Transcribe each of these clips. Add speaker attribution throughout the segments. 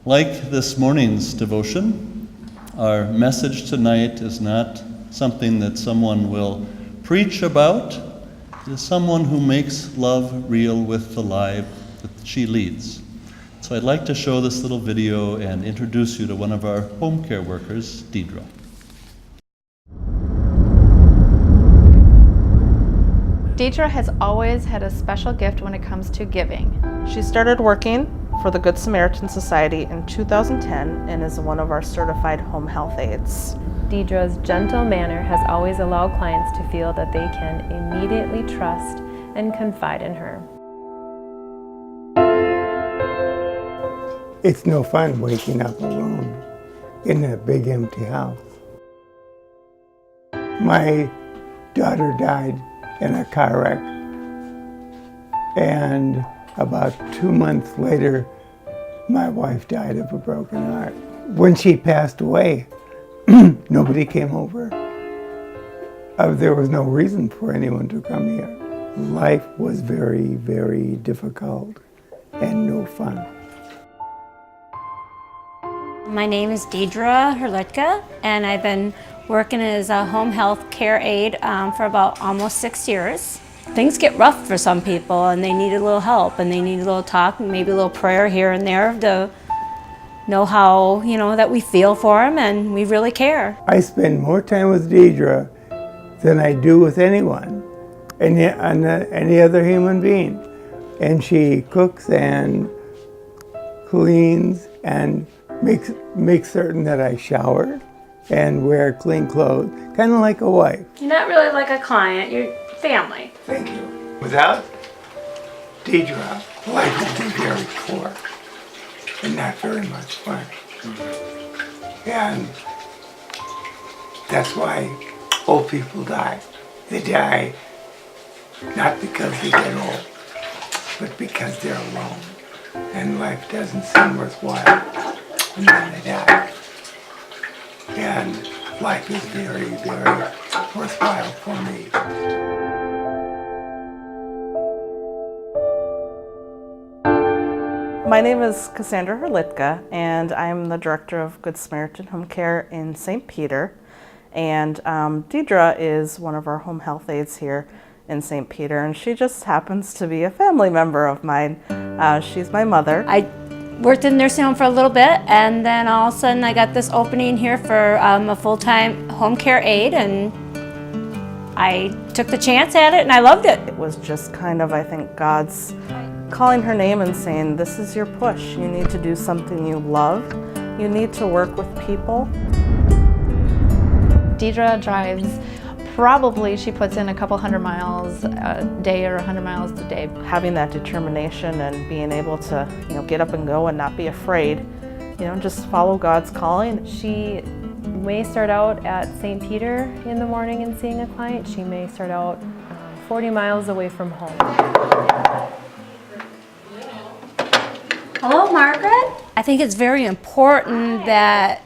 Speaker 1: Like this morning's devotion, our message tonight is not something that someone will preach about. It is someone who makes love real with the life that she leads. So I'd like to show this little video and introduce you to one of our home care workers, Diedra.
Speaker 2: Diedra has always had a special gift when it comes to giving.
Speaker 3: She started working for the Good Samaritan Society in 2010 and is one of our certified home health aides.
Speaker 4: Deidra's gentle manner has always allowed clients to feel that they can immediately trust and confide in her.
Speaker 5: It's no fun waking up alone in a big empty house. My daughter died in a car wreck, and about 2 months later, my wife died of a broken heart. When she passed away, nobody came over. There was no reason for anyone to come here. Life was very, very difficult and no fun.
Speaker 6: My name is Diedra Hrdlicka, and I've been working as a home health care aide for about almost 6 years. Things get rough for some people and they need a little help and they need a little talk, maybe a little prayer here and there to know how, that we feel for them and we really care.
Speaker 5: I spend more time with Diedra than I do with anyone, any other human being. And she cooks and cleans and makes certain that I shower and wear clean clothes, kind of like a wife.
Speaker 6: You're not really like a client, you're family.
Speaker 5: Thank you. Without Diedra, life would be very poor and not very much fun. And that's why old people die. They die not because they get old, but because they're alone and life doesn't seem worthwhile, and then they die. And life is very, very worthwhile for me.
Speaker 3: My name is Diedra Hrdlicka, and I'm the Director of Good Samaritan Home Care in St. Peter. And Diedra is one of our home health aides here in St. Peter, and she just happens to be a family member of mine. She's my mother.
Speaker 6: I worked in nursing home for a little bit, and then all of a sudden I got this opening here for a full-time home care aide, and I took the chance at it and I loved it.
Speaker 3: It was just kind of, I think, God's calling her name and saying, this is your push. You need to do something you love. You need to work with people.
Speaker 2: Diedra drives, probably she puts in a couple 100 miles a day or 100 miles a day.
Speaker 3: Having that determination and being able to, get up and go and not be afraid, just follow God's calling.
Speaker 4: She may start out at St. Peter in the morning and seeing a client. She may start out 40 miles away from home.
Speaker 6: Hello, Margaret. I think it's very important that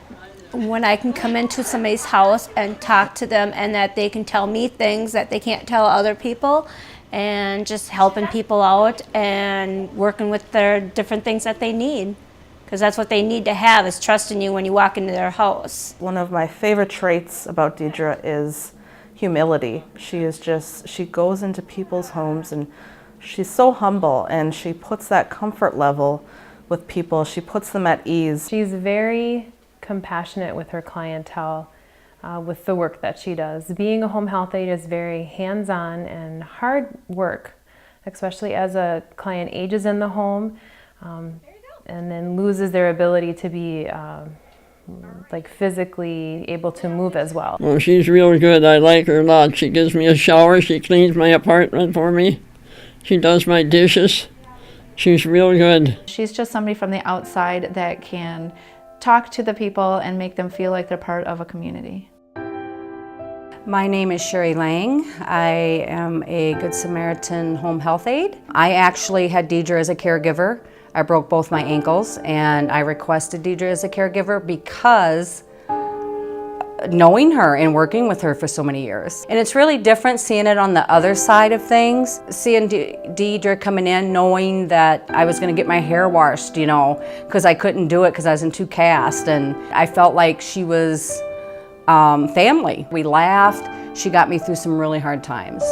Speaker 6: when I can come into somebody's house and talk to them and that they can tell me things that they can't tell other people, and just helping people out and working with their different things that they need. Because that's what they need to have, is trust in you when you walk into their house.
Speaker 3: One of my favorite traits about Diedra is humility. She goes into people's homes and she's so humble, and she puts that comfort level with people. She puts them at ease.
Speaker 4: She's very compassionate with her clientele, with the work that she does. Being a home health aide is very hands-on and hard work, especially as a client ages in the home and then loses their ability to be physically able to move as well.
Speaker 7: Well, she's real good. I like her a lot. She gives me a shower. She cleans my apartment for me. She does my dishes. She's real good.
Speaker 2: She's just somebody from the outside that can talk to the people and make them feel like they're part of a community.
Speaker 8: My name is Sherry Lang. I am a Good Samaritan home health aide. I actually had Diedra as a caregiver. I broke both my ankles and I requested Diedra as a caregiver because knowing her and working with her for so many years. And it's really different seeing it on the other side of things, seeing Diedra coming in knowing that I was going to get my hair washed, you know, because I couldn't do it because I was in 2 casts, and I felt like she was family. We laughed. She got me through some really hard times.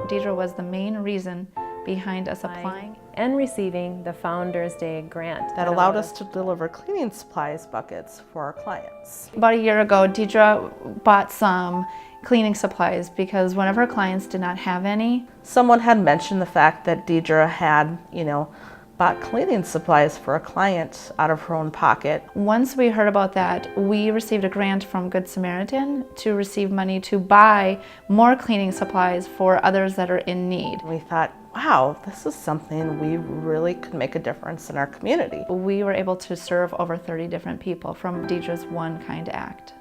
Speaker 2: Diedra was the main reason behind us applying
Speaker 4: and receiving the Founders Day grant.
Speaker 3: That allowed us to deliver cleaning supplies buckets for our clients.
Speaker 2: About a year ago, Diedra bought some cleaning supplies because one of her clients did not have any.
Speaker 3: Someone had mentioned the fact that Diedra had, bought cleaning supplies for a client out of her own pocket.
Speaker 2: Once we heard about that, we received a grant from Good Samaritan to receive money to buy more cleaning supplies for others that are in need.
Speaker 3: We thought, wow, this is something we really could make a difference in our community.
Speaker 2: We were able to serve over 30 different people from Diedra's One Kind Act.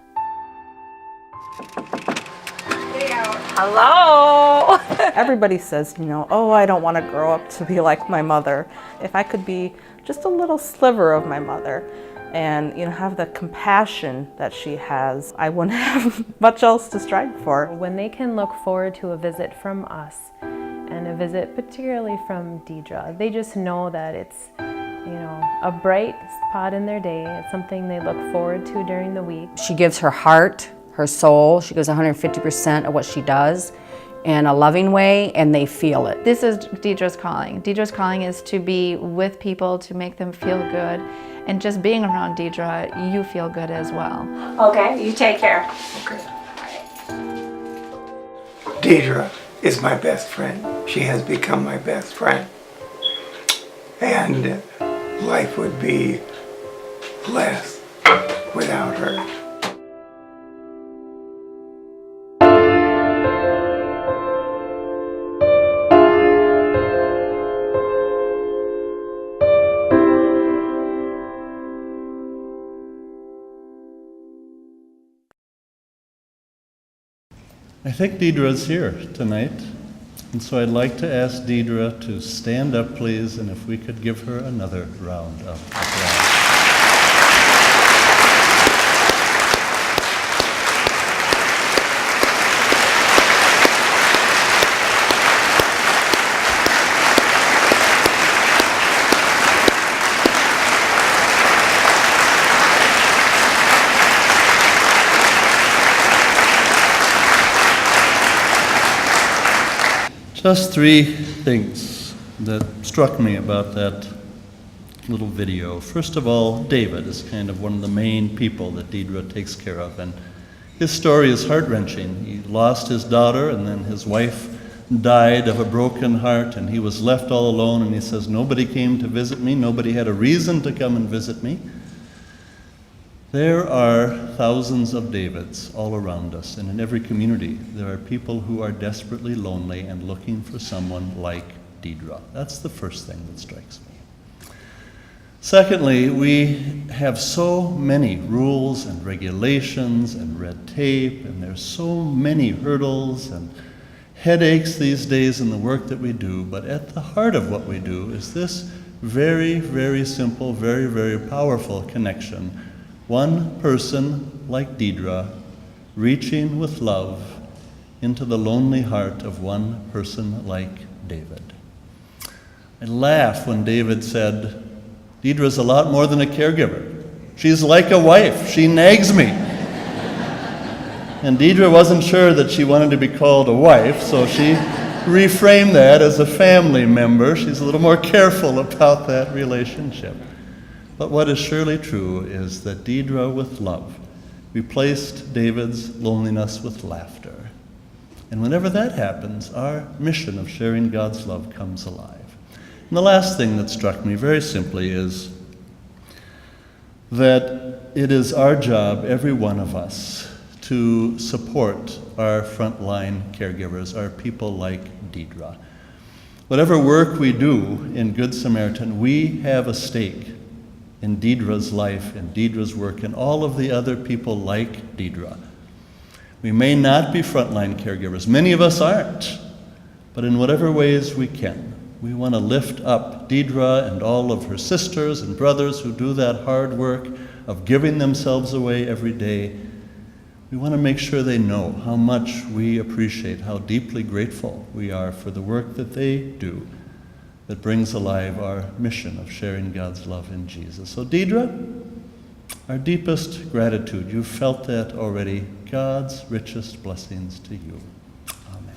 Speaker 3: Hello! Everybody says, oh, I don't want to grow up to be like my mother. If I could be just a little sliver of my mother and, have the compassion that she has, I wouldn't have much else to strive for.
Speaker 4: When they can look forward to a visit from us, and a visit particularly from Diedra, they just know that it's, a bright spot in their day. It's something they look forward to during the week.
Speaker 8: She gives her heart, her soul. She gives 150% of what she does in a loving way, and they feel it.
Speaker 2: This is Diedra's calling. Diedra's calling is to be with people, to make them feel good, and just being around Diedra, you feel good as well.
Speaker 6: Okay, you take care.
Speaker 5: Okay. Diedra is my best friend. She has become my best friend. And life would be less without her.
Speaker 1: I think Diedra's here tonight, and so I'd like to ask Diedra to stand up, please, and if we could give her another round of applause. Just 3 things that struck me about that little video. First of all, David is kind of one of the main people that Diedra takes care of, and his story is heart-wrenching. He lost his daughter, and then his wife died of a broken heart, and he was left all alone, and he says, nobody came to visit me, nobody had a reason to come and visit me. There are thousands of Davids all around us, and in every community there are people who are desperately lonely and looking for someone like Diedra. That's the first thing that strikes me. Secondly, we have so many rules and regulations and red tape, and there's so many hurdles and headaches these days in the work that we do, but at the heart of what we do is this very, very simple, very, very powerful connection. One person like Diedra reaching with love into the lonely heart of one person like David. I laugh when David said, Diedra's a lot more than a caregiver. She's like a wife. She nags me. And Diedra wasn't sure that she wanted to be called a wife, so she reframed that as a family member. She's a little more careful about that relationship. But what is surely true is that Diedra, with love, replaced David's loneliness with laughter. And whenever that happens, our mission of sharing God's love comes alive. And the last thing that struck me very simply is that it is our job, every one of us, to support our frontline caregivers, our people like Diedra. Whatever work we do in Good Samaritan, we have a stake in Diedra's life, in Diedra's work, and all of the other people like Diedra. We may not be frontline caregivers. Many of us aren't. But in whatever ways we can, we want to lift up Diedra and all of her sisters and brothers who do that hard work of giving themselves away every day, We want to make sure they know how much we appreciate, how deeply grateful we are for the work that they do that brings alive our mission of sharing God's love in Jesus. So Diedra, our deepest gratitude. You've felt that already. God's richest blessings to you. Amen.